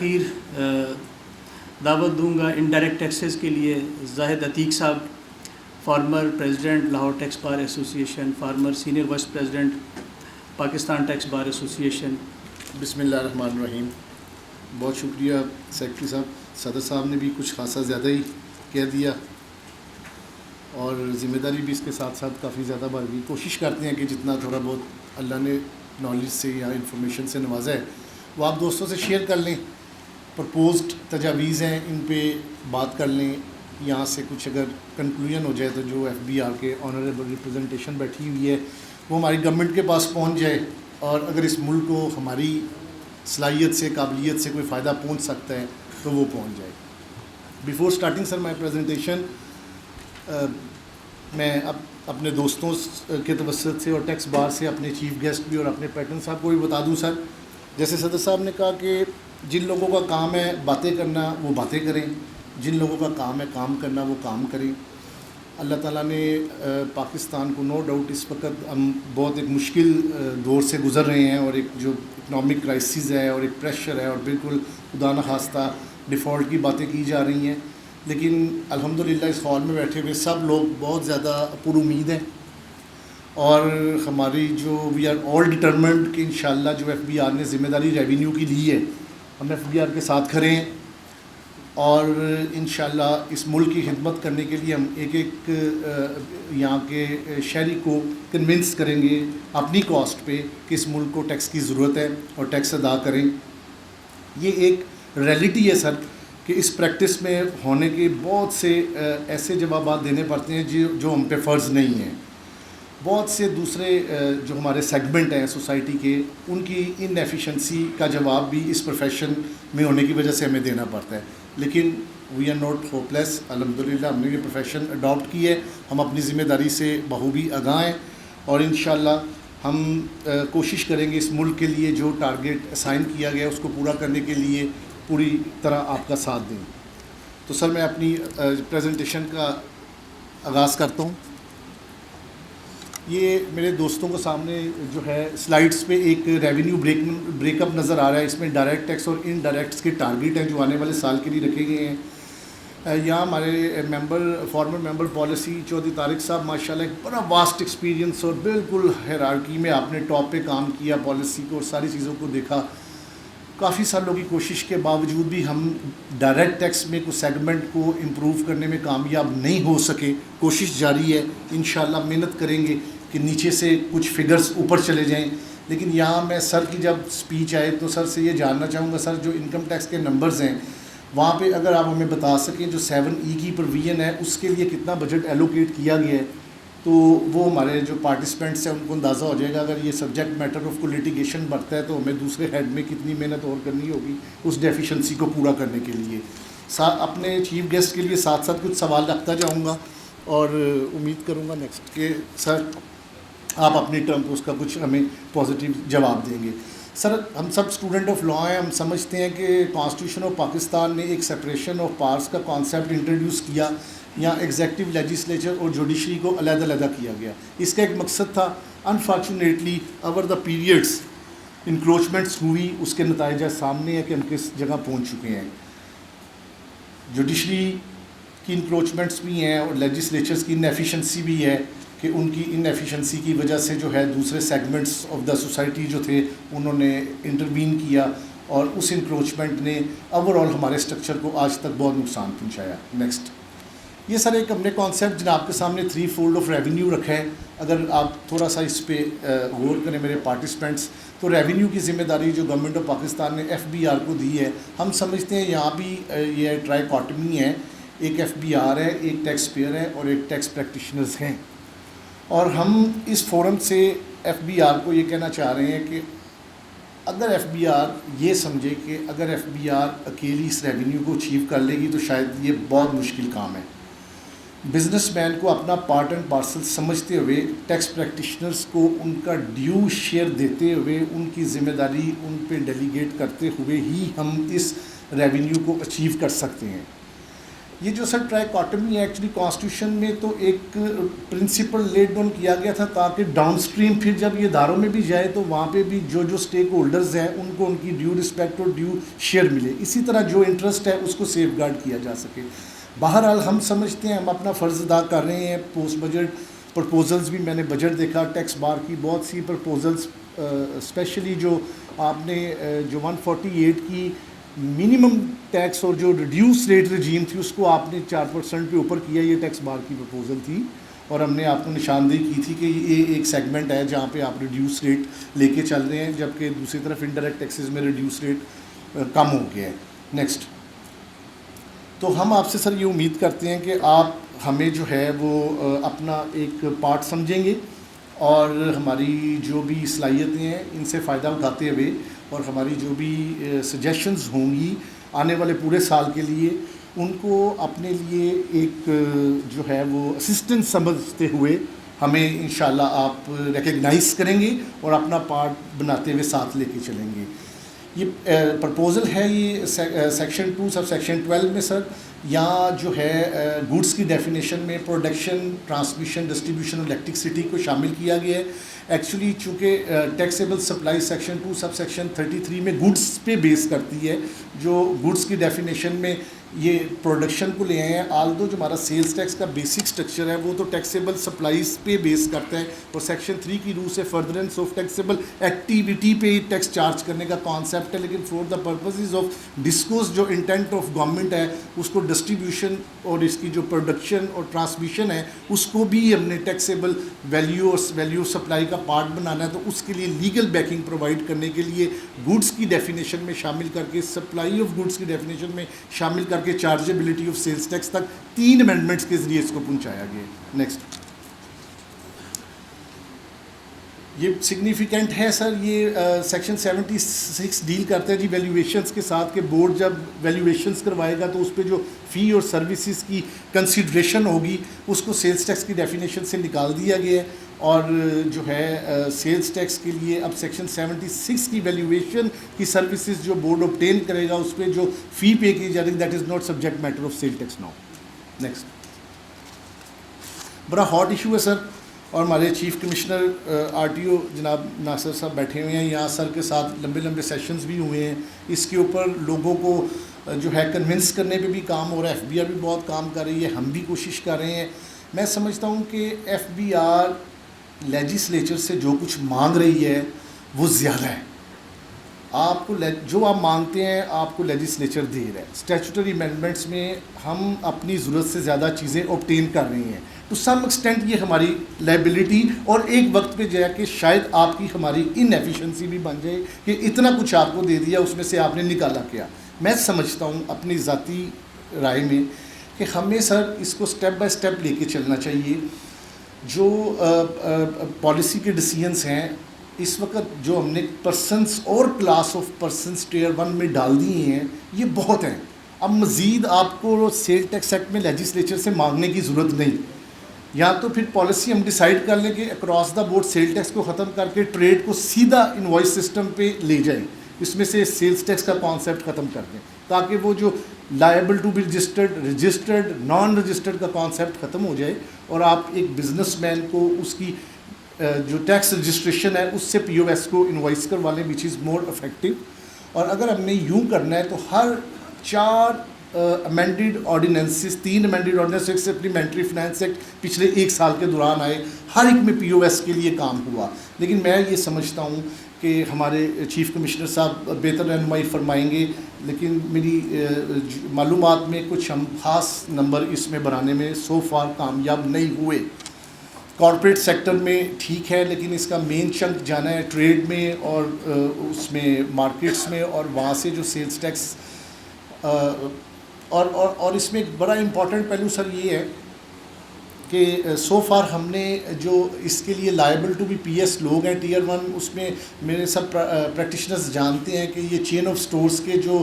ख़ीर दावत दूंगा indirect taxes के लिए जाहिद अतीक साहब, farmer president Lahore tax bar association, farmer senior vice president Pakistan tax bar association. बिस्मिल्लाहिर्रहमानिर्रहीम। बहुत शुक्रिया सेक्रेटरी साहब, सदर साहब ने भी कुछ खासा ज़्यादा ही कह दिया और ज़िम्मेदारी भी इसके साथ साथ काफ़ी ज़्यादा बढ़ गई। कोशिश करते हैं कि जितना थोड़ा बहुत अल्लाह ने नॉलेज से या इंफॉर्मेशन से नवाजा है वो आप दोस्तों से शेयर कर लें। प्रपोज्ड तजावीज़ हैं, इन पे बात कर लें। यहाँ से कुछ अगर कंक्लूजन हो जाए तो जो FBR के ऑनरेबल रिप्रेजेंटेशन बैठी हुई है वो हमारी गवर्नमेंट के पास पहुँच जाए और अगर इस मुल्क को हमारी सलाहियत से, काबिलियत से कोई फ़ायदा पहुँच सकता है तो वो पहुँच जाए। Before starting sir my presentation, मैं अपने दोस्तों के तवस्सुत से और टैक्स बार से अपने चीफ गेस्ट भी और अपने पैटर्न साहब को भी बता दूं सर, जैसे सदर साहब ने कहा कि जिन लोगों का काम है बातें करना वो बातें करें, जिन लोगों का काम है काम करना वो काम करें। अल्लाह ताला ने पाकिस्तान को नो डाउट इस वक्त हम बहुत एक मुश्किल दौर से गुज़र रहे हैं और एक जो इकनॉमिक क्राइसिस है और एक प्रेशर है और बिल्कुल खुदा न खास्ता डिफ़ॉल्ट की बातें की जा रही हैं, लेकिन अल्हम्दुलिल्लाह इस हॉल में बैठे हुए सब लोग बहुत ज़्यादा पुरुमीद हैं और हमारी जो वी आर ऑल डिटरमेंड कि इंशाल्लाह जो FBR ने ज़िम्मेदारी रेवेन्यू की ली है हम FBR के साथ खड़े हैं और इंशाल्लाह इस मुल्क की खिदमत करने के लिए हम एक एक यहाँ के शहरी को कन्विंस करेंगे अपनी कॉस्ट पे कि इस मुल्क को टैक्स की ज़रूरत है और टैक्स अदा करें। ये एक रियलिटी है सर कि इस प्रैक्टिस में होने के बहुत से ऐसे जवाब देने पड़ते हैं जो हम पे फ़र्ज़ नहीं हैं। बहुत से दूसरे जो हमारे सेगमेंट हैं सोसाइटी के, उनकी इनएफिशिएंसी का जवाब भी इस प्रोफेशन में होने की वजह से हमें देना पड़ता है, लेकिन वी आर नॉट होपलेस। अल्हम्दुलिल्लाह हमने ये प्रोफेशन अडॉप्ट की है, हम अपनी ज़िम्मेदारी से बखूबी आगाह हैं और इंशाल्लाह हम कोशिश करेंगे इस मुल्क के लिए जो टारगेट असाइन किया गया है उसको पूरा करने के लिए पूरी तरह आपका साथ दें। तो सर मैं अपनी प्रेजेंटेशन का आगाज़ करता हूँ। ये मेरे दोस्तों को सामने जो है स्लाइड्स पे एक रेवेन्यू ब्रेकअप नज़र आ रहा है। इसमें डायरेक्ट टैक्स और इनडायरेक्ट्स के टारगेट हैं जो आने वाले साल के लिए रखे गए हैं। यहाँ हमारे former member policy Chaudhary Tariq साहब माशाल्लाह एक बड़ा वास्ट एक्सपीरियंस और बिल्कुल हायरार्की में आपने टॉप पे काम किया, पॉलिसी को और सारी चीज़ों को देखा। काफ़ी सालों की कोशिश के बावजूद भी हम डायरेक्ट टैक्स में कुछ सेगमेंट को इम्प्रूव करने में कामयाब नहीं हो सके। कोशिश जारी है, इंशाल्लाह मेहनत करेंगे कि नीचे से कुछ फिगर्स ऊपर चले जाएं। लेकिन यहाँ मैं सर की जब स्पीच आए तो सर से ये जानना चाहूँगा सर जो इनकम टैक्स के नंबर्स हैं वहाँ पे अगर आप हमें बता सकें जो 7E की प्रोविज़न है उसके लिए कितना बजट एलोकेट किया गया है, तो वो हमारे जो पार्टिसिपेंट्स हैं उनको अंदाज़ा हो जाएगा। अगर ये सब्जेक्ट मैटर ऑफ को लिटिगेशन बढ़ता है तो हमें दूसरे हेड में कितनी मेहनत और करनी होगी उस डेफिशिएंसी को पूरा करने के लिए। अपने चीफ गेस्ट के लिए साथ साथ कुछ सवाल रखता जाऊंगा और उम्मीद करूंगा नेक्स्ट के सर आप अपनी टर्म पर उसका कुछ हमें पॉजिटिव जवाब देंगे। सर हम सब स्टूडेंट ऑफ लॉ हैं, हम समझते हैं कि कॉन्स्टिट्यूशन ऑफ पाकिस्तान ने एक सेपरेशन ऑफ पावर्स का कॉन्सेप्ट इंट्रोड्यूस किया, यहाँ एग्जेक्टिव, लेजिस्लेचर और जुडिशरी को अलग-अलग किया गया। इसका एक मकसद था, unfortunately over the periods encroachments हुई, उसके नतीजा सामने है कि हम किस जगह पहुँच चुके हैं। जुडिशरी की इंक्रोचमेंट्स भी हैं और लेजिस्लेचर्स की इनएफिशिएंसी भी है कि उनकी इनएफिशिएंसी की वजह से जो है दूसरे सेगमेंट्स ऑफ द सोसाइटी जो थे उन्होंने इंटरवीन किया और उस इंक्रोचमेंट ने ओवरऑल हमारे स्ट्रक्चर को आज तक बहुत नुकसान पहुंचाया। नेक्स्ट, ये सर एक हमने कॉन्सेप्ट जनाब के सामने 3 फोल्ड ऑफ रेवेन्यू रखा है। अगर आप थोड़ा सा इस पर गौर करें मेरे पार्टिसिपेंट्स, तो रेवेन्यू की ज़िम्मेदारी जो गवर्नमेंट ऑफ पाकिस्तान ने FBR को दी है, हम समझते हैं यहाँ भी ये ट्राइकॉटमी है, एक FBR है, एक टैक्स पेयर है और एक टैक्स प्रैक्टिशनर्स हैं। और हम इस फोरम से FBR को ये कहना चाह रहे हैं कि अगर FBR ये समझे कि अगर FBR अकेली इस रेवेन्यू को अचीव कर लेगी तो शायद ये बहुत मुश्किल काम है। बिजनेसमैन को अपना पार्ट एंड पार्सल समझते हुए, टैक्स प्रैक्टिशनर्स को उनका ड्यू शेयर देते हुए, उनकी ज़िम्मेदारी उन पे डेलीगेट करते हुए ही हम इस रेवेन्यू को अचीव कर सकते हैं। ये जो सर ट्राइकॉटमी है एक्चुअली कॉन्स्टिट्यूशन में तो एक प्रिंसिपल लेड डाउन किया गया था ताकि डाउनस्ट्रीम फिर जब ये इदारों में भी जाए तो वहाँ पे भी जो जो स्टेक होल्डर्स हैं उनको उनकी ड्यू रिस्पेक्ट और ड्यू शेयर मिले, इसी तरह जो इंटरेस्ट है उसको सेफ गार्ड किया जा सके। बहरहाल हम समझते हैं हम अपना फ़र्ज़ अदा कर रहे हैं। पोस्ट बजट प्रपोजल्स भी मैंने बजट देखा, टैक्स बार की बहुत सी प्रपोजल्स, स्पेशली जो आपने जो 148 की मिनिमम टैक्स और जो रिड्यूस रेट रजीम थी उसको आपने 4% पे ऊपर किया, ये टैक्स बार की प्रपोजल थी और हमने आपको निशानदेही की थी कि ये एक सेगमेंट है जहाँ पे आप रिड्यूस रेट लेके चल रहे हैं, जबकि दूसरी तरफ इनडायरेक्ट टैक्सेस में रिड्यूस रेट कम हो गया है। नेक्स्ट, तो हम आपसे सर ये उम्मीद करते हैं कि आप हमें जो है वो अपना एक पार्ट समझेंगे और हमारी जो भी सलाहियतें हैं इनसे फ़ायदा उठाते हुए और हमारी जो भी सजेशंस होंगी आने वाले पूरे साल के लिए उनको अपने लिए एक जो है वो असिस्टेंट समझते हुए हमें इंशाल्लाह आप रिकग्नाइज़ करेंगे और अपना पार्ट बनाते हुए साथ लेके चलेंगे। ये प्रपोज़ल है ये सेक्शन 2 सब सेक्शन 12 में सर, यहाँ जो है गुड्स की डेफिनेशन में प्रोडक्शन, ट्रांसमिशन, डिस्ट्रीब्यूशन और इलेक्ट्रिसिटी को शामिल किया गया है। एक्चुअली चूँकि taxable supply section 2 sub section 33 में गुड्स पे बेस करती है, जो गुड्स की डेफिनेशन में ये प्रोडक्शन को ले आए हैं। आल्दो जो हमारा सेल्स टैक्स का बेसिक स्ट्रक्चर है वो तो टैक्सेबल सप्लाईज पे बेस करता है और सेक्शन 3 की रूल से फर्दरेंस ऑफ टैक्सेबल एक्टिविटी पे टैक्स चार्ज करने का कॉन्सेप्ट है, लेकिन for the purposes of discourse जो इंटेंट ऑफ गवर्नमेंट है उसको डिस्ट्रीब्यूशन और इसकी जो प्रोडक्शन और ट्रांसमिशन है उसको भी हमने टैक्सेबल वैल्यू और वैल्यू सप्लाई का पार्ट बनाना है। तो उसके लिए लीगल बैकिंग प्रोवाइड करने के लिए गुड्स की डेफिनेशन में शामिल करके, सप्लाई ऑफ गुड्स की डेफिनेशन में शामिल करके चार्जेबिलिटी ऑफ सेल्स टैक्स तक 3 अमेंडमेंट्स के जरिए इसको पहुंचाया गया। नेक्स्ट, ये सिग्निफिकेंट है सर, ये सेक्शन 76 डील करता है जी वैल्यूएशंस के साथ कि बोर्ड जब वैल्यूएशंस करवाएगा तो उस पर जो फ़ी और सर्विसेज की कंसिड्रेशन होगी उसको सेल्स टैक्स की डेफिनेशन से निकाल दिया गया है और जो है सेल्स टैक्स के लिए अब सेक्शन 76 की वैल्यूएशन की सर्विसेज जो बोर्ड ऑब्टेन करेगा उस पर जो फ़ी पे की जाएगी that is not subject matter of sale tax now. Next, बड़ा हॉट इशू है सर और हमारे चीफ़ कमिश्नर आरटीओ जनाब नासिर साहब बैठे हुए हैं यहाँ, सर के साथ लंबे लंबे सेशंस भी हुए हैं। इसके ऊपर लोगों को जो है कन्विंस करने पे भी काम हो रहा है, एफबीआर भी बहुत काम कर रही है, हम भी कोशिश कर रहे हैं। मैं समझता हूँ कि एफबीआर लेजिस्लेचर से जो कुछ मांग रही है वो ज़्यादा है। आपको जो आप मांगते हैं आपको लेजिस्लेचर दे रहा है। स्टैट्यूटरी अमेंडमेंट्स में हम अपनी ज़रूरत से ज़्यादा चीज़ें ऑब्टेन कर रही हैं, टू सम एक्सटेंट ये हमारी लायबिलिटी और एक वक्त पे जाके शायद आपकी हमारी इनएफिशिएंसी भी बन जाए कि इतना कुछ आपको दे दिया उसमें से आपने निकाला क्या। मैं समझता हूँ अपनी ज़ाती राय में कि हमें सर इसको स्टेप बाय स्टेप लेके चलना चाहिए। जो पॉलिसी के डिसीजंस हैं इस वक्त जो हमने पर्सनस और क्लास ऑफ पर्सनस टियर 1 में डाल दिए हैं ये बहुत हैं। अब मज़ीद आपको सेल टैक्स एक्ट में लेजिस्लेचर से मांगने की ज़रूरत नहीं, या तो फिर पॉलिसी हम डिसाइड कर लें कि across the board sale tax को ख़त्म करके ट्रेड को सीधा इनवॉइस सिस्टम पे ले जाएं, इसमें से सेल्स टैक्स का कॉन्सेप्ट ख़त्म कर दें ताकि वो जो liable to be registered non registered का कॉन्सेप्ट ख़त्म हो जाए और आप एक बिजनेसमैन को उसकी जो टैक्स रजिस्ट्रेशन है उससे पीओएस को इनवॉइस करवा लें, विच इज़ मोर इफेक्टिव। और अगर हमने यूँ करना है तो हर 4 अमेंडेड ऑर्डिनेंसेस, 3 अमेंडेड ऑर्डिनेंस, एक सप्लीमेंट्री फाइनेंस एक्ट पिछले 1 साल के दौरान आए, हर एक में पीओएस के लिए काम हुआ। लेकिन मैं ये समझता हूँ कि हमारे चीफ़ कमिश्नर साहब बेहतर रहनुमाई फरमाएंगे, लेकिन मेरी मालूमात में कुछ हम ख़ास नंबर इसमें बनाने में सो फार कामयाब नहीं हुए। कॉर्पोरेट सेक्टर में ठीक है, लेकिन इसका मेन चंक जाना है ट्रेड में और उसमें मार्केट्स में, और वहाँ से जो सेल्स टैक्स और इसमें एक बड़ा इम्पॉर्टेंट पहलू सर ये है कि सो फार हमने जो इसके लिए लायबल टू बी पीएस लोग हैं टियर 1, उसमें मेरे सब प्रैक्टिशनर्स जानते हैं कि ये चेन ऑफ स्टोर्स के जो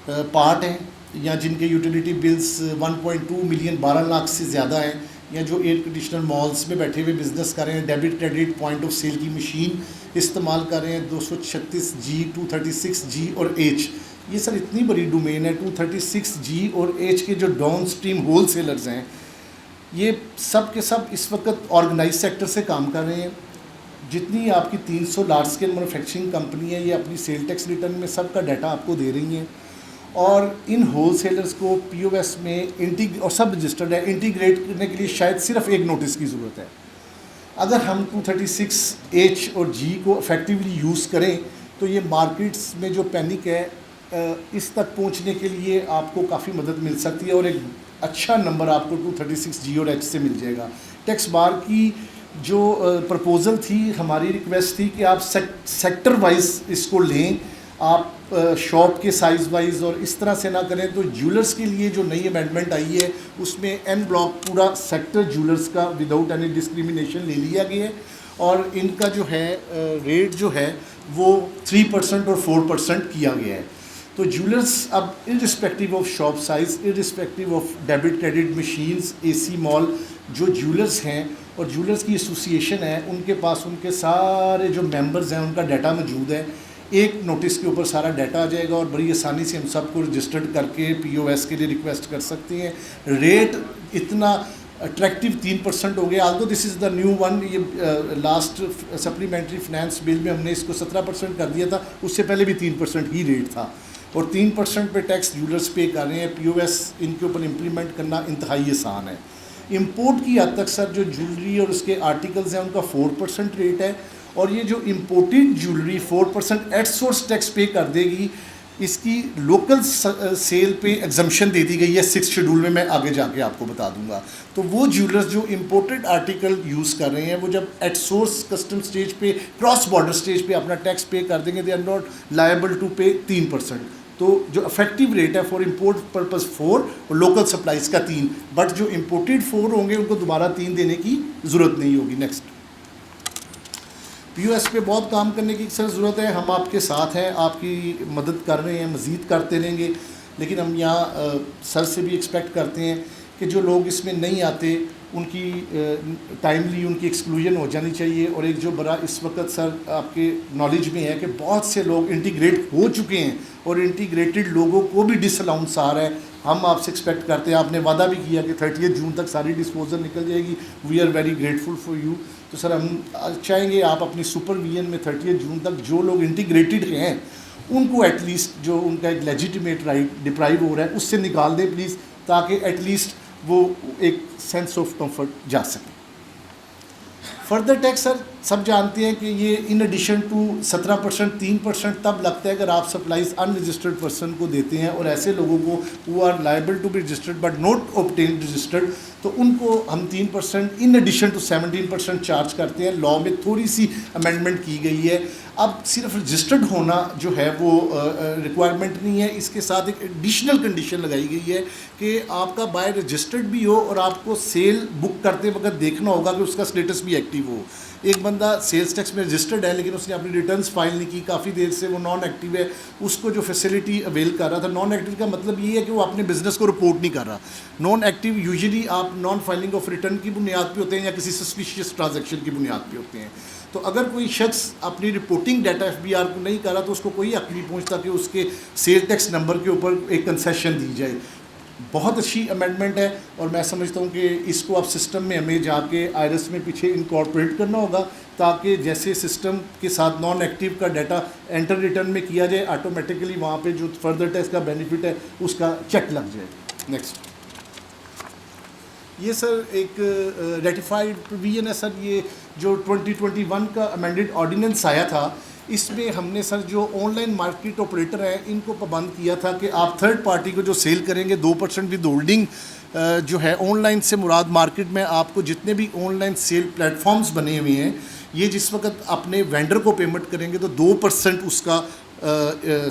पार्ट हैं या जिनके यूटिलिटी बिल्स 1.2 मिलियन 12 लाख से ज़्यादा हैं, या जो एयर कंडीशनर मॉल्स में बैठे हुए बिज़नेस कर रहे हैं, debit credit point of sale की मशीन इस्तेमाल कर रहे हैं 236G, 236G और H, ये सर इतनी बड़ी डोमेन है 236G और H के जो डाउन स्ट्रीम होल सेलर्स हैं, ये सब के सब इस वक्त ऑर्गेनाइज सेक्टर से काम कर रहे हैं। जितनी आपकी 300 लार्ज स्केल मैन्युफैक्चरिंग कंपनी है, ये अपनी सेल टैक्स रिटर्न में सबका डाटा आपको दे रही हैं, और इन होल सेलर्स को POS में और सब रजिस्टर्ड है, इंटीग्रेट करने के लिए शायद सिर्फ एक नोटिस की ज़रूरत है। अगर हम 236H और G को इफेक्टिवली यूज़ करें तो ये मार्केट्स में जो पैनिक है इस तक पहुंचने के लिए आपको काफ़ी मदद मिल सकती है, और एक अच्छा नंबर आपको 236G और H से मिल जाएगा। टैक्स बार की जो प्रपोज़ल थी, हमारी रिक्वेस्ट थी कि आप सेक्टर वाइज इसको लें, आप शॉप के साइज़ वाइज, और इस तरह से ना करें। तो ज्वेलर्स के लिए जो नई अमेंडमेंट आई है उसमें N ब्लॉक पूरा सेक्टर ज्वेलर्स का विदाउट एनी डिस्क्रिमिनेशन ले लिया गया है, और इनका जो है रेट जो है वो 3% और 4% किया गया है। तो ज्वेलर्स अब irrespective of shop size, irrespective of debit credit machines, AC mall, जो ज्वेलर्स हैं और ज्वेलर्स की एसोसिएशन है, उनके पास उनके सारे जो मेंबर्स हैं उनका डाटा मौजूद है। एक नोटिस के ऊपर सारा डाटा आ जाएगा और बड़ी आसानी से हम सबको रजिस्टर्ड करके POS के लिए रिक्वेस्ट कर सकते हैं। रेट इतना अट्रैक्टिव 3% हो गया। Aldous this is the new one, ये लास्ट सप्लीमेंट्री फाइनेंस बिल में हमने इसको 17% कर दिया था, उससे पहले भी 3% ही रेट था, और 3% पे टैक्स ज्वेलर्स पे कर रहे हैं। POS इनके ऊपर इम्प्लीमेंट करना इंतहाई आसान है। इंपोर्ट की हद तक सर जो ज्वेलरी और उसके आर्टिकल्स हैं उनका 4% रेट है, और ये जो imported jewellery 4% at source tax pay कर देगी, इसकी लोकल सेल पे एग्जम्पशन दे दी गई है 6 शेड्यूल में, मैं आगे जाके आपको बता दूंगा। तो वो ज्वेलर्स जो इम्पोर्टेड आर्टिकल यूज़ कर रहे हैं, वो जब एट सोर्स कस्टम स्टेज पे, क्रॉस बॉर्डर स्टेज पे अपना टैक्स पे कर देंगे, they are not liable to pay 3%। तो जो इफेक्टिव रेट है फॉर इम्पोर्ट पर्पज़ 4 और लोकल सप्लाईज़ का 3, बट जो इम्पोर्टेड 4 होंगे उनको दोबारा 3 देने की ज़रूरत नहीं होगी। नेक्स्ट, POS पे बहुत काम करने की सर ज़रूरत है, हम आपके साथ हैं, आपकी मदद कर रहे हैं, मज़ीद करते रहेंगे। लेकिन हम यहाँ सर से भी एक्सपेक्ट करते हैं कि जो लोग इसमें नहीं आते उनकी टाइमली उनकी एक्सक्लूजन हो जानी चाहिए। और एक जो बड़ा इस वक्त सर आपके नॉलेज में है कि बहुत से लोग इंटीग्रेट हो चुके हैं और इंटीग्रेटेड लोगों को भी डिसअलाउंस आ रहा है। हम आपसे एक्सपेक्ट करते हैं, आपने वादा भी किया कि 30 जून तक सारी डिस्पोजल निकल जाएगी। We are very grateful for you. तो सर हम चाहेंगे आप अपनी सुपरविजन में 30 जून तक जो लोग इंटीग्रेटेड हैं उनको एटलीस्ट जो उनका एक लेजिटिमेट राइट डिप्राइव हो रहा है उससे निकाल दें प्लीज़, ताकि एटलीस्ट वो एक सेंस ऑफ कंफर्ट जा सके। फर्दर टैक्स सर सब जानते हैं कि ये इन एडिशन टू 17% 3% तब लगता है अगर आप सप्लाईज अनरजिस्टर्ड पर्सन को देते हैं, और ऐसे लोगों को who are liable to be registered but not obtained registered, तो उनको हम 3% इन एडिशन टू 17% चार्ज करते हैं। लॉ में थोड़ी सी अमेंडमेंट की गई है, अब सिर्फ रजिस्टर्ड होना जो है वो रिक्वायरमेंट नहीं है, इसके साथ एक एडिशनल कंडीशन लगाई गई है कि आपका बाय रजिस्टर्ड भी हो और आपको सेल बुक करते वक्त देखना होगा कि उसका स्टेटस भी एक्टिव हो। एक बंदा सेल्स टैक्स में रजिस्टर्ड है लेकिन उसने अपनी रिटर्न्स फाइल नहीं की, काफ़ी देर से वो नॉन एक्टिव है, उसको जो फैसिलिटी अवेल कर रहा था, नॉन एक्टिव का मतलब ये है कि वो अपने बिजनेस को रिपोर्ट नहीं कर रहा। नॉन एक्टिव यूजुअली आप नॉन फाइलिंग ऑफ रिटर्न की बुनियाद पे होते हैं या किसी सस्पिशियस ट्रांजैक्शन की बुनियाद पे होते हैं। तो अगर कोई शख्स अपनी रिपोर्टिंग डाटा FBR को नहीं कर रहा तो उसको कोई हक नहीं पहुँचता कि उसके सेल टैक्स नंबर के ऊपर एक कंसेशन दी जाए। बहुत अच्छी अमेंडमेंट है और मैं समझता हूँ कि इसको अब सिस्टम में हमें जाके IRS में पीछे इनकॉर्पोरेट करना होगा, ताकि जैसे सिस्टम के साथ नॉन एक्टिव का डाटा एंटर रिटर्न में किया जाए, ऑटोमेटिकली वहाँ पे जो फर्दर टैक्स का बेनिफिट है उसका चेक लग जाए। नेक्स्ट, ये सर एक रेटिफाइड प्रोविजन है सर, ये जो 2021 का अमेंडेड ऑर्डिनेंस आया था, इसमें हमने सर जो ऑनलाइन मार्केट ऑपरेटर हैं इनको पाबंद किया था कि आप थर्ड पार्टी को जो सेल करेंगे 2% विद होल्डिंग जो है ऑनलाइन से मुराद मार्केट में आपको जितने भी ऑनलाइन सेल प्लेटफॉर्म्स बने हुए हैं, ये जिस वक्त अपने वेंडर को पेमेंट करेंगे तो 2% उसका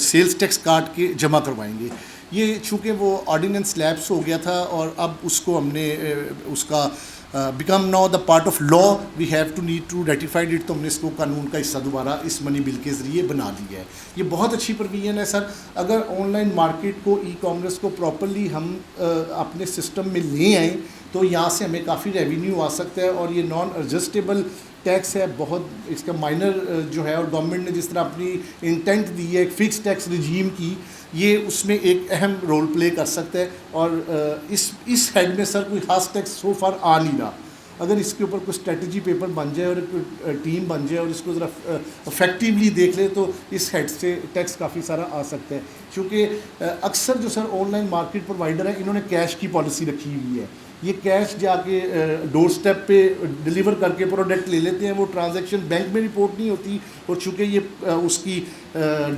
सेल्स टैक्स काट के जमा करवाएंगे। ये चूँकि वो ऑर्डिनेंस लैप्स हो गया था और अब उसको हमने उसका become now the part of law, we have to need to ratified it, तो हमने इसको कानून का हिस्सा दोबारा इस मनी बिल के ज़रिए बना दिया है। ये बहुत अच्छी प्रोविजन है सर। अगर ऑनलाइन मार्केट को, ई-कॉमर्स को प्रॉपर्ली हम अपने सिस्टम में ले आएँ तो यहाँ से हमें काफ़ी रेवेन्यू आ सकता है। और ये नॉन एडजस्टेबल टैक्स है, बहुत इसका माइनर जो है, और गवर्नमेंट ने जिस तरह अपनी इंटेंट दी है एक फ़िक्स टैक्स रिजीम की, ये उसमें एक अहम रोल प्ले कर सकता है। और इस हेड में सर कोई खास टैक्स सो फार आ नहीं रहा। अगर इसके ऊपर कोई स्ट्रेटजी पेपर बन जाए और कोई टीम बन जाए और इसको ज़रा इफेक्टिवली देख ले तो इस हेड से टैक्स काफ़ी सारा आ सकता है। क्योंकि अक्सर जो सर ऑनलाइन मार्केट प्रोवाइडर है इन्होंने कैश की पॉलिसी रखी हुई है। ये कैश जाके डोर स्टेप पे डिलीवर करके प्रोडक्ट ले लेते हैं। वो ट्रांजैक्शन बैंक में रिपोर्ट नहीं होती और चूँकि ये उसकी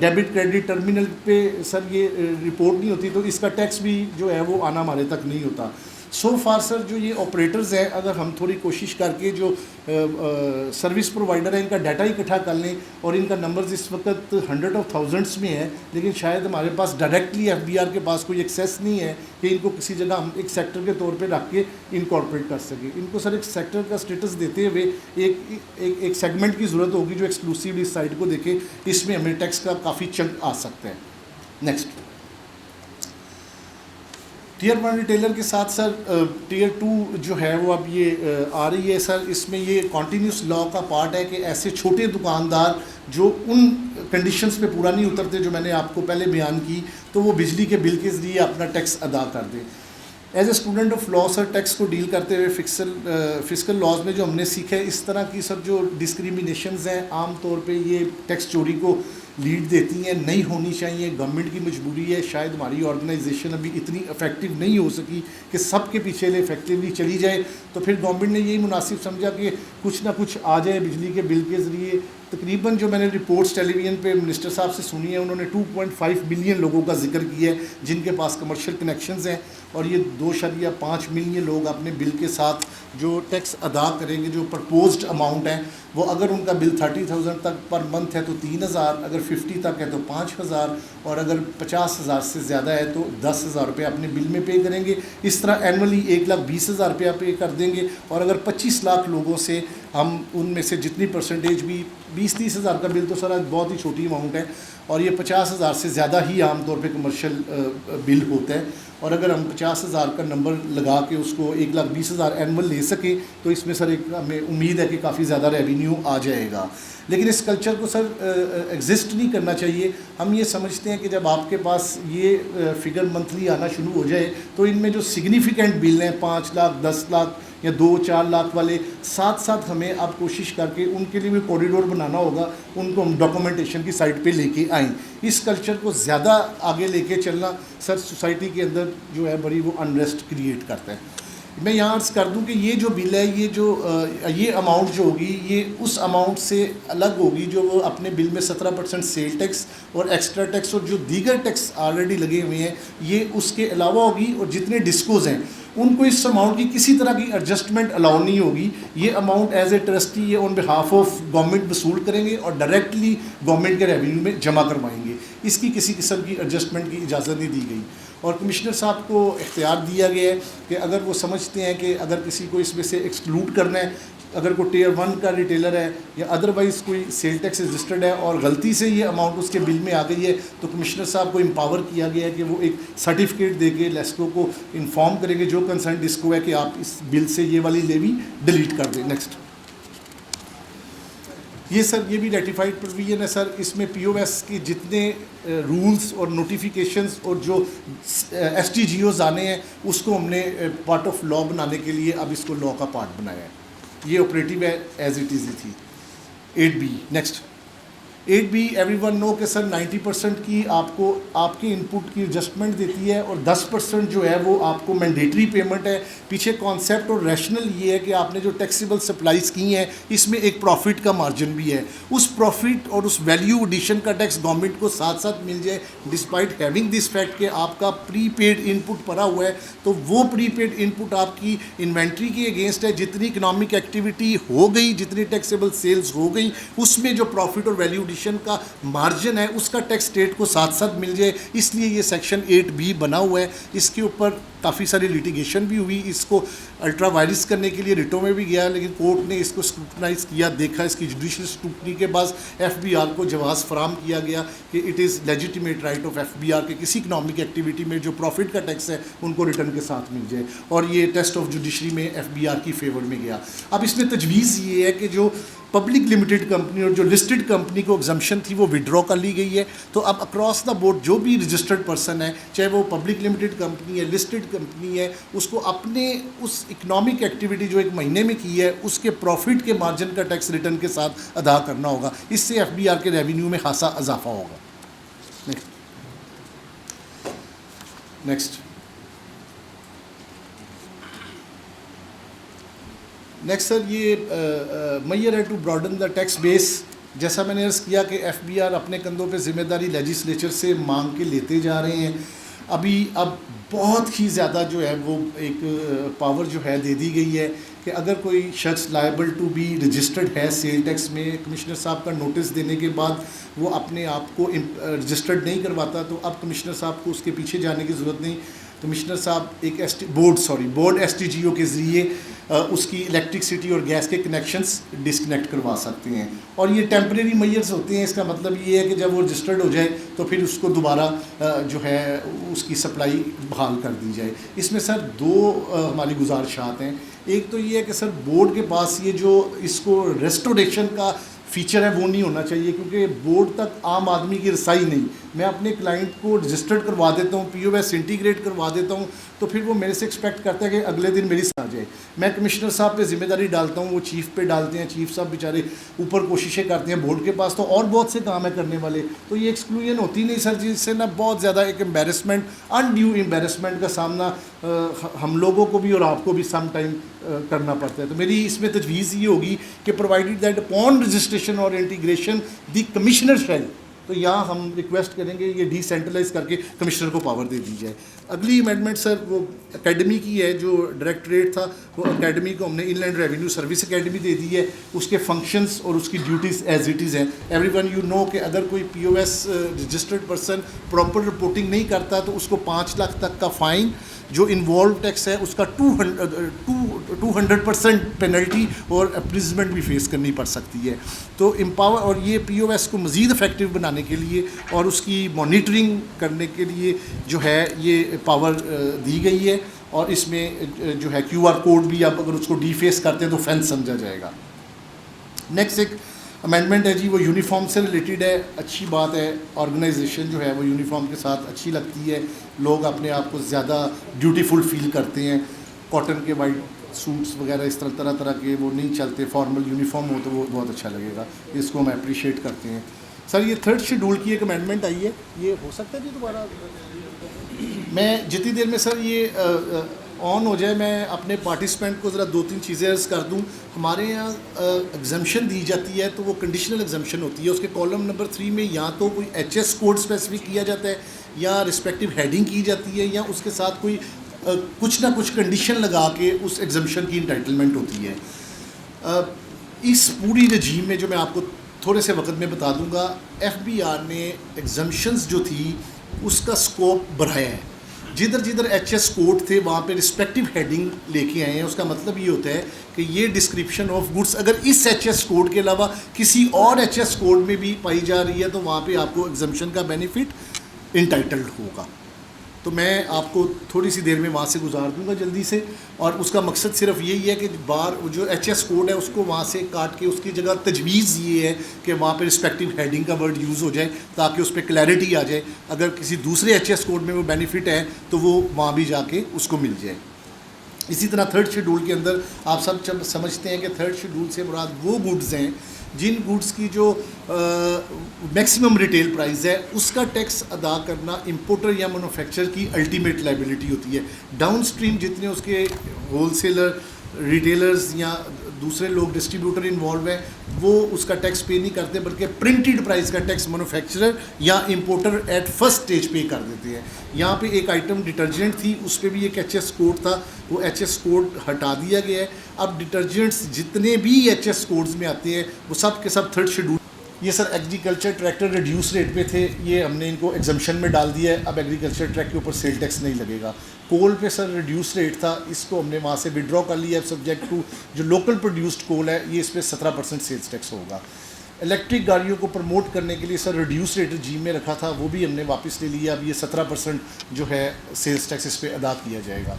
डेबिट क्रेडिट टर्मिनल पे सर ये रिपोर्ट नहीं होती तो इसका टैक्स भी जो है वो आना हमारे तक नहीं होता। सो फार सर जो ये ऑपरेटर्स हैं अगर हम थोड़ी कोशिश करके जो सर्विस प्रोवाइडर है इनका डाटा इकट्ठा कर लें और इनका नंबर्स इस वक्त 100 of thousands में है, लेकिन शायद हमारे पास डायरेक्टली FBR के पास कोई एक्सेस नहीं है कि इनको किसी जगह हम एक सेक्टर के तौर पे रख के इनकॉर्पोरेट कर सकें। इनको सर एक सेक्टर का स्टेटस देते हुए एक सेगमेंट की ज़रूरत होगी जो एक्सक्लूसिवली इस साइट को देखे। इसमें हमें टैक्स का काफ़ी चंक आ सकता है। नेक्स्ट, टीयर 1 रिटेलर के साथ सर टीयर 2 जो है वो अब ये आ रही है सर। इसमें ये कॉन्टीन्यूस लॉ का पार्ट है कि ऐसे छोटे दुकानदार जो उन कंडीशंस पे पूरा नहीं उतरते जो मैंने आपको पहले बयान की तो वो बिजली के बिल के ज़रिए अपना टैक्स अदा कर दें। As a student of law sir tax को डील करते हुए फिस्कल लॉज में जो हमने सीखा है इस तरह की सब जो डिस्क्रिमिनेशंस हैं आम तौर पे ये टैक्स चोरी को लीड देती हैं, नहीं होनी चाहिए। गवर्नमेंट की मजबूरी है, शायद हमारी ऑर्गेनाइजेशन अभी इतनी इफेक्टिव नहीं हो सकी कि सबके पीछे ले इफेक्टिवली चली जाए। तो फिर गवर्नमेंट ने यही मुनासिब समझा कि कुछ ना कुछ आ जाए बिजली के बिल के ज़रिए। तकरीबन जो मैंने रिपोर्ट्स टेलीविज़न पे मिनिस्टर साहब से सुनी है उन्होंने 2.5 मिलियन लोगों का जिक्र किया है जिनके पास कमर्शियल कनेक्शंस हैं और ये 2.5 मिलियन लोग अपने बिल के साथ जो टैक्स अदा करेंगे जो प्रपोज्ड अमाउंट है वो अगर उनका बिल 30,000 तक पर मंथ है तो 3,000, अगर 50 तक है तो 5,000 और अगर 50,000 से ज़्यादा है तो 10,000 रुपये अपने बिल में पे करेंगे। इस तरह एनुअली 1,20,000 रुपया पे कर देंगे और अगर 25 लाख लोगों से हम उनमें से जितनी परसेंटेज भी 20-30 हज़ार का बिल तो सर बहुत ही छोटी अमाउंट है और ये 50,000 से ज़्यादा ही आमतौर पे कमर्शियल बिल होता है और अगर हम 50,000 का नंबर लगा के उसको 1,20,000 एनुअल ले सकें तो इसमें सर एक हमें उम्मीद है कि काफ़ी ज़्यादा रेवेन्यू आ जाएगा। लेकिन इस कल्चर को सर एग्जिस्ट नहीं करना चाहिए। हम ये समझते हैं कि जब आपके पास ये फिगर मंथली आना शुरू हो जाए तो इनमें जो सिग्निफिकेंट बिल हैं 5 लाख 10 लाख या 2-4 लाख वाले साथ साथ हमें अब कोशिश करके उनके लिए भी कॉरिडोर बनाना होगा, उनको हम डॉक्यूमेंटेशन की साइड पे लेके आएँ। इस कल्चर को ज़्यादा आगे लेके चलना सर सोसाइटी के अंदर जो है बड़ी वो अनरेस्ट क्रिएट करता है। मैं यहाँ अर्ज़ कर दूँ कि ये जो बिल है ये अमाउंट जो होगी ये उस अमाउंट से अलग होगी जो वो अपने बिल में 17% सेल टैक्स और एक्स्ट्रा टैक्स और जो दीगर टैक्स ऑलरेडी लगे हुए हैं ये उसके अलावा होगी और जितने डिस्कोज हैं उनको इस अमाउंट की किसी तरह की एडजस्टमेंट अलाउ नहीं होगी। ये अमाउंट एज ए ट्रस्टी ये ऑन बिहाफ ऑफ गवर्नमेंट वसूल करेंगे और डायरेक्टली गवर्नमेंट के रेवेन्यू में जमा करवाएंगे। इसकी किसी किस्म की एडजस्टमेंट की इजाज़त नहीं दी गई और कमिश्नर साहब को इख्तियार दिया गया है कि अगर वो समझते हैं कि अगर किसी को इसमें से एक्सक्लूड करना है, अगर कोई टियर 1 का रिटेलर है या अदरवाइज़ कोई सेल टैक्स रजिस्टर्ड है और गलती से ये अमाउंट उसके बिल में आ गई है तो कमिश्नर साहब को एम्पावर किया गया है कि वो एक सर्टिफिकेट दे के लेस्को को इन्फॉर्म करेंगे जो कंसर्न डिस्को है कि आप इस बिल से ये वाली लेवी डिलीट कर दें। नेक्स्ट, ये सर ये भी रेटिफाइड प्रोविजन है सर। इसमें POS के जितने रूल्स और नोटिफिकेशंस और जो STGOs आने हैं उसको हमने पार्ट ऑफ लॉ बनाने के लिए अब इसको लॉ का पार्ट बनाया है। ये ऑपरेटिव है एज इट इज़ थी। 8B, next 8B everyone know कि सर 90% की आपको आपके इनपुट की एडजस्टमेंट देती है और 10% जो है वो आपको मैंडेटरी पेमेंट है। पीछे कॉन्सेप्ट और रैशनल ये है कि आपने जो टैक्सेबल सप्लाईज की हैं इसमें एक प्रॉफिट का मार्जिन भी है। उस प्रॉफिट और उस वैल्यू एडिशन का टैक्स गवर्नमेंट को साथ साथ मिल जाए डिस्पाइट हैविंग दिस फैक्ट कि आपका प्रीपेड इनपुट पड़ा हुआ है तो वो प्रीपेड इनपुट आपकी इन्वेंट्री के अगेंस्ट है। जितनी इकनॉमिक एक्टिविटी हो गई, जितनी टैक्सेबल सेल्स हो गई उसमें जो प्रॉफिट और वैल्यू का मार्जिन है उसका टैक्स स्टेट को साथ साथ मिल जाए। इसलिए ये सेक्शन 8B बना हुआ है। इसके ऊपर काफ़ी सारी लिटिगेशन भी हुई, इसको अल्ट्रा वायरस करने के लिए रिटों में भी गया लेकिन कोर्ट ने इसको स्क्रूटनाइज किया, देखा इसकी जुडिशल स्क्रूटनी के बाद FBR को जवाब फराम किया गया कि it is legitimate right of FBR के किसी इकनॉमिक एक्टिविटी में जो प्रॉफिट का टैक्स है उनको रिटर्न के साथ मिल जाए और ये टेस्ट ऑफ जुडिशरी में FBR की फेवर में गया। अब इसमें तजवीज़ ये है कि जो पब्लिक लिमिटेड कंपनी और जो लिस्टेड कंपनी को एग्जम्पशन थी वो विड्रॉ कर ली गई है। तो अब अक्रॉस द बोर्ड जो भी रजिस्टर्ड पर्सन है, चाहे वो पब्लिक लिमिटेड कंपनी है, लिस्टेड कंपनी है, उसको अपने उस इकनॉमिक एक्टिविटी जो एक महीने में की है उसके प्रॉफिट के मार्जिन का टैक्स रिटर्न के साथ अदा करना होगा। इससे FBR के रेवेन्यू में खासा इजाफा होगा। नेक्स्ट सर, ये मैयर है to broaden the tax base. जैसा मैंने अर्ज़ किया कि FBR अपने कंधों पे ज़िम्मेदारी लेजिस्लेचर से मांग के लेते जा रहे हैं। अब बहुत ही ज़्यादा जो है वो एक पावर जो है दे दी गई है कि अगर कोई शख्स लायबल टू बी रजिस्टर्ड है सेल टैक्स में, कमिश्नर साहब का नोटिस देने के बाद वो अपने आप को रजिस्टर्ड नहीं करवाता, तो अब कमिश्नर साहब को उसके पीछे जाने की ज़रूरत नहीं। कमिश्नर साहब एक बोर्ड STGO के ज़रिए उसकी इलेक्ट्रिसिटी और गैस के कनेक्शंस डिसकनेक्ट करवा सकते हैं। और ये टेम्परेरी मेजर्स होते हैं। इसका मतलब ये है कि जब वो रजिस्टर्ड हो जाए तो फिर उसको दोबारा जो है उसकी सप्लाई बहाल कर दी जाए। इसमें सर दो हमारी गुजारिशात हैं। एक तो ये है कि सर बोर्ड के पास ये जो इसको रेस्टोरेशन का फ़ीचर है वो नहीं होना चाहिए, क्योंकि बोर्ड तक आम आदमी की रसाई नहीं। मैं अपने क्लाइंट को रजिस्टर्ड करवा देता हूँ, POS इंटीग्रेट करवा देता हूँ, तो फिर वो मेरे से एक्सपेक्ट करता है कि अगले दिन मेरी आ जाए। मैं कमिश्नर साहब पे जिम्मेदारी डालता हूँ, वो चीफ़ पे डालते हैं। चीफ़ साहब बेचारे ऊपर कोशिशें करते हैं, बोर्ड के पास तो और बहुत से काम है करने वाले। तो ये एक्सक्लूजन होती नहीं सर, जिससे ना बहुत ज़्यादा एक एम्बेरसमेंट, अनड्यू एम्बेरसमेंट का सामना हम लोगों को भी और आपको भी सम टाइम करना पड़ता है। तो मेरी इसमें तजवीज़ ये होगी कि प्रोवाइडेड दैट अपॉन रजिस्ट्रेशन और इंटीग्रेशन द कमिश्नर शेल, तो यहाँ हम रिक्वेस्ट करेंगे ये डिसेंट्रलाइज करके कमिश्नर को पावर दे दी जाए। अगली अमेंडमेंट सर वो एकेडमी की है। जो डायरेक्टरेट था वो एकेडमी को हमने इनलैंड रेवेन्यू सर्विस एकेडमी दे दी है। उसके फंक्शंस और उसकी ड्यूटीज़ एज इट इज़ हैं। एवरीवन यू नो कि अगर कोई POS registered person proper reporting नहीं करता तो उसको 5 लाख तक का फ़ाइन, जो इन्वॉल्व टैक्स है उसका 200% पेनल्टी और अप्रिजमेंट भी फेस करनी पड़ सकती है। तो एम्पावर और ये POS को मज़ीद इफ़ेक्टिव बनाने के लिए और उसकी मॉनिटरिंग करने के लिए जो है ये पावर दी गई है। और इसमें जो है QR कोड भी आप अगर उसको डिफेस करते हैं तो फेंस समझा जाएगा। नेक्स्ट एक अमेंडमेंट है जी, वो यूनिफॉर्म से रिलेटेड है। अच्छी बात है, ऑर्गेनाइजेशन जो है वो यूनिफॉर्म के साथ अच्छी लगती है। लोग अपने आप को ज़्यादा ड्यूटीफुल फील करते हैं। कॉटन के वाइट सूट्स वगैरह इस तरह के वो नहीं चलते, फॉर्मल यूनिफॉर्म हो तो वो बहुत अच्छा लगेगा। इसको हम अप्रिशिएट करते हैं। सर ये 3rd शेड्यूल की एक अमेंडमेंट आई है, ये हो सकता है जी दोबारा? मैं जितनी देर में सर ये ऑन हो जाए मैं अपने पार्टिसिपेंट को ज़रा 2-3 चीज़ें अर्ज़ कर दूं। हमारे यहाँ एग्जम्पशन दी जाती है तो वो कंडीशनल एग्जम्पशन होती है। उसके कॉलम नंबर 3 में या तो कोई HS कोड स्पेसिफिक किया जाता है या रिस्पेक्टिव हेडिंग की जाती है या उसके साथ कोई कुछ ना कुछ कंडीशन लगा के उस एग्जम्पशन की इंटाइटलमेंट होती है। इस पूरी रजीम में जो मैं आपको थोड़े से वक्त में बता दूंगा, FBR ने एग्जम्पशंस जो थी उसका स्कोप बढ़ाया है। जिधर जिधर HS कोड थे वहाँ पे रिस्पेक्टिव हेडिंग लेके आए हैं। उसका मतलब ये होता है कि ये डिस्क्रिप्शन ऑफ गुड्स अगर इस HS कोड के अलावा किसी और HS कोड में भी पाई जा रही है तो वहाँ पे आपको एग्जम्पशन का बेनिफिट इंटाइटल्ड होगा। तो मैं आपको थोड़ी सी देर में वहाँ से गुजार दूंगा जल्दी से। और उसका मकसद सिर्फ यही है कि बार जो HS कोड है उसको वहाँ से काट के उसकी जगह तजवीज़ ये है कि वहाँ पे रिस्पेक्टिव हेडिंग का वर्ड यूज़ हो जाए ताकि उस पर क्लैरिटी आ जाए। अगर किसी दूसरे HS कोड में वो बेनिफिट है तो वो वहाँ भी जाके उसको मिल जाए। इसी तरह 3rd शेड्यूल के अंदर आप सब समझते हैं कि 3rd शेड्यूल से मुराद वो गुड्स हैं जिन गुड्स की जो मैक्सिमम रिटेल प्राइस है उसका टैक्स अदा करना इंपोर्टर या मैन्युफैक्चरर की अल्टीमेट लाइबिलिटी होती है। डाउन स्ट्रीम जितने उसके होलसेलर, रिटेलर्स या दूसरे लोग डिस्ट्रीब्यूटर इन्वॉल्व हैं वो उसका टैक्स पे नहीं करते, बल्कि प्रिंटेड प्राइस का टैक्स मैन्युफैक्चरर या इंपोर्टर एट फर्स्ट स्टेज पे कर देते हैं। यहाँ पे एक आइटम डिटर्जेंट थी, उस पर भी एक HS कोड था, वो HS कोड हटा दिया गया है। अब डिटर्जेंट्स जितने भी HS कोड्स में आते हैं वो सब के सब 3rd शेड्यूल। ये sir agriculture tractor reduce rate पे थे, ये हमने इनको एग्जम्पशन में डाल दिया है। अब एग्रीकल्चर ट्रैक के ऊपर सेल टैक्स नहीं लगेगा। कोल पे सर रिड्यूस रेट था, इसको हमने वहाँ से विड्रॉ कर लिया है। सब्जेक्ट टू जो लोकल प्रोड्यूस्ड कोल है ये इस पर 17% सेल्स टैक्स होगा। इलेक्ट्रिक गाड़ियों को प्रमोट करने के लिए सर रिड्यूस रेट जी में रखा था, वो भी हमने वापस ले लिया। अब ये 17% जो है सेल्स टैक्स इस पर अदा किया जाएगा।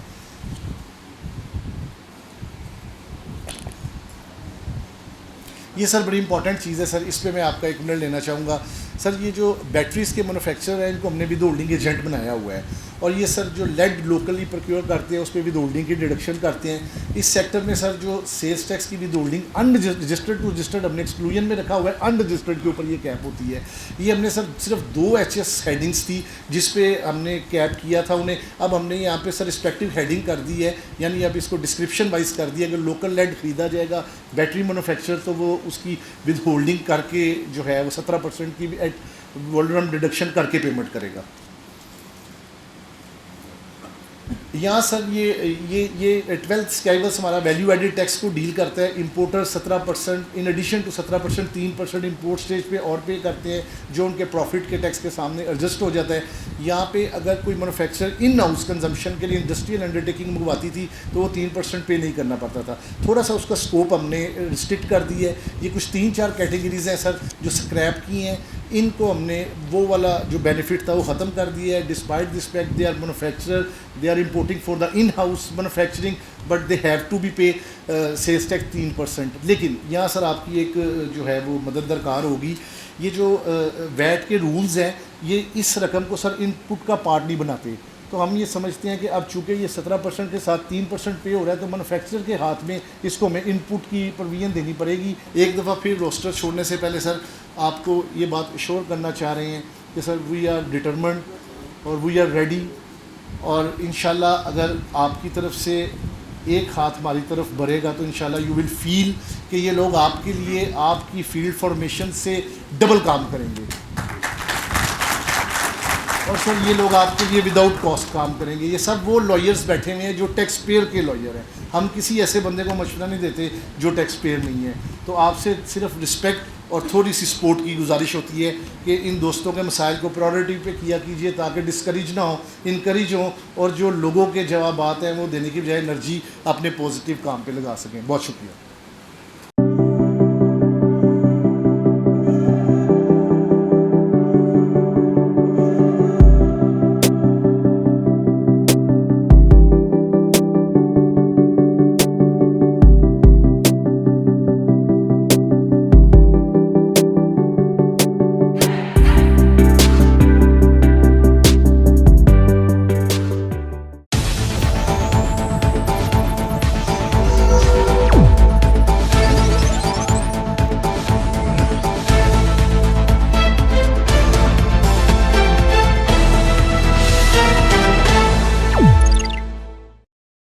ये सर बड़ी इंपॉर्टेंट चीज़ है सर, इस पे मैं आपका 1 मिनट लेना चाहूँगा। सर ये जो बैटरीज़ के मैन्युफैक्चरर हैं इनको हमने विद होल्डिंग एजेंट बनाया हुआ है, और ये सर जो लेड लोकली प्रोक्योर करते हैं उस पर विद होल्डिंग की डिडक्शन करते हैं। इस सेक्टर में सर जो सेल्स टैक्स की withholding unregistered to registered हमने एक्सक्लूजन में रखा हुआ है, अनरजिस्टर्ड के ऊपर ये कैप होती है। ये हमने सर सिर्फ 2 HS हेडिंग्स थी जिस पे हमने कैप किया था उन्हें, अब हमने यहाँ पे सर रिस्पेक्टिव हेडिंग कर दी है, यानी अब इसको डिस्क्रिप्शन वाइज कर दिया। अगर लोकल लेड ख़रीदा जाएगा बैटरी मैन्युफैक्चरर तो वो उसकी विद होल्डिंग करके जो है वो 17% की एट वोल्यूम डिडक्शन करके पेमेंट करेगा। यहाँ सर ये 12th स्काइवर्स हमारा वैल्यू एडेड टैक्स को डील करता है। Importer 17% in addition to 17% 3% import stage पे और पे करते हैं, जो उनके प्रॉफिट के टैक्स के सामने एडजस्ट हो जाता है। यहाँ पे अगर कोई मैन्युफैक्चरर इन हाउस कंजम्पशन के लिए इंडस्ट्रियल अंडरटेकिंग मंगवाती थी तो वो 3% पे नहीं करना पड़ता था। थोड़ा सा उसका स्कोप हमने रिस्ट्रिक्ट कर दी है। ये कुछ 3-4 कैटेगरीज हैं सर जो स्क्रैप की हैं, इनको हमने वो वाला जो बेनिफिट था वो ख़त्म कर दिया है। Despite this fact they are manufacturer, they are importing for the in house manufacturing, but they have to be pay sales tax 3%। लेकिन यहाँ सर आपकी एक जो है वो मदद दरकार होगी। ये जो वैट के रूल्स हैं ये इस रकम को सर इनपुट का पार्ट नहीं बनाते, तो हम ये समझते हैं कि अब चूँकि ये 17% के साथ 3% पे हो रहा है तो मैन्युफैक्चरर के हाथ में इसको हमें इनपुट की प्रोविजन देनी पड़ेगी। एक दफ़ा फिर रोस्टर छोड़ने से पहले सर आपको ये बात श्योर करना चाह रहे हैं कि सर वी आर डिटरमेंड और वी आर रेडी, और इंशाल्लाह अगर आपकी तरफ से एक हाथ हमारी तरफ बढ़ेगा तो इंशाल्लाह यू विल फील कि ये लोग आपके लिए आपकी फील्ड फॉर्मेशन से डबल काम करेंगे, और सर ये लोग आपके लिए विदाउट कॉस्ट काम करेंगे। ये सब वो लॉयर्स बैठे हुए हैं जो टैक्स पेयर के लॉयर हैं। हम किसी ऐसे बंदे को मशवरा नहीं देते जो टैक्स पेयर नहीं है। तो आपसे सिर्फ रिस्पेक्ट और थोड़ी सी सपोर्ट की गुजारिश होती है कि इन दोस्तों के मसाइल को प्रायोरिटी पे किया कीजिए ताकि डिस्करेज ना हो, इनकरेज हो, और जो लोगों के जवाबात हैं वो देने की बजाय एनर्जी अपने पॉजिटिव काम पे लगा सकें। बहुत शुक्रिया।